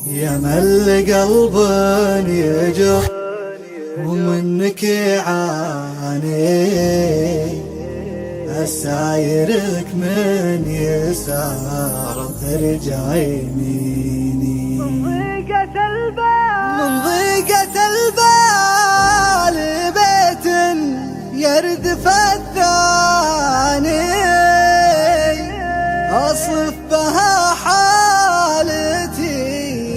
يا مل قلب يجر ومنك يعاني، أسايرك من يسار ترجع يميني. من ضيقة البال بيت يردف الثاني، أصف بها حالتي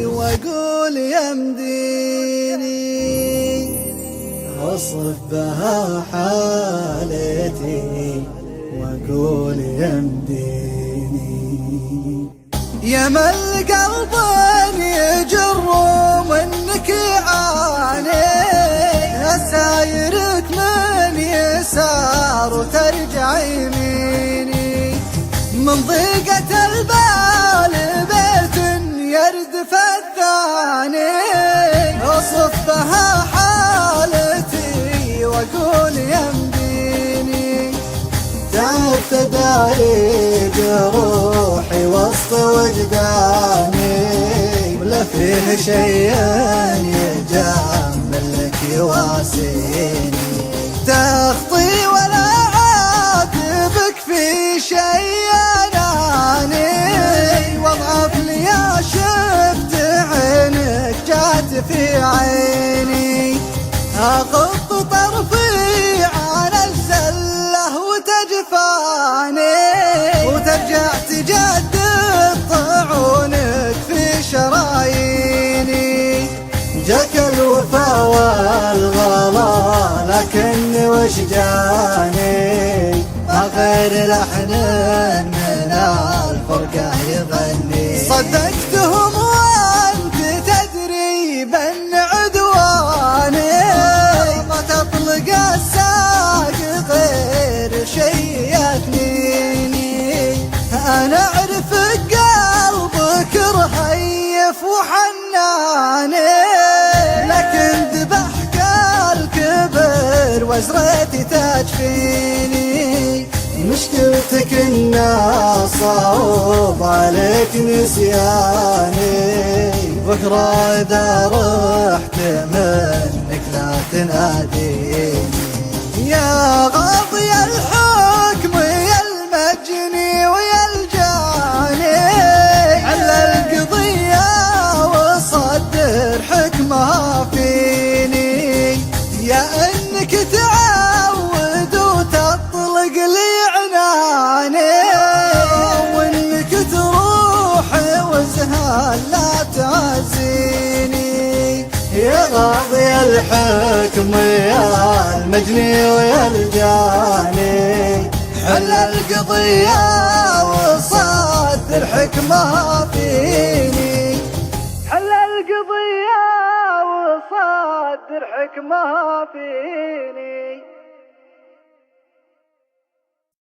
وأقول يمديني، أصف بها حالتي وأقول يمديني. يا مل قلب يجر منك يعاني، أسايرك من يسار وترجع يميني. من ضيقة البال بيت يردف الثاني، أصف بها حالتي وأقول يمديني. تعبت داعي جروحي وسط وجداني، ولا فيه شيء يجامل لك يواسيني. تخطي ولا عاتبك في شيء أناني، واضعف لي يا شفت عينك جات في عيني. أغض طرفي عن الزلة وتجفاني، وترجع تجدد طعونك في شراييني. جاك الوفا والغلا لكني وش جاني، ما غير لحن من الفرقة يغني. صدقتهم وانت تدري بأن عدواني، ما تطلق الساق غير شيء يثنيني. أنا أعرف قلبك رهيف وحناني، لكن ذبحك الكبر وزرتي تجفيني. مشكلتك إن صعوب عليك نسياني، بكرة إذا رحت منك لا تناديني. يا قاضي الحكم يا المجني ويا الجاني، على القضية وصدر حكمها فيني. يا إنك تعود وتطلق لي عناني، وإنك تروح وزهال لا تعزيني. يا قاضي الحكم يا المجني ويا الجاني، حل القضية وصدر حكمها فيني. حل القضية وصدر حكمها فيني.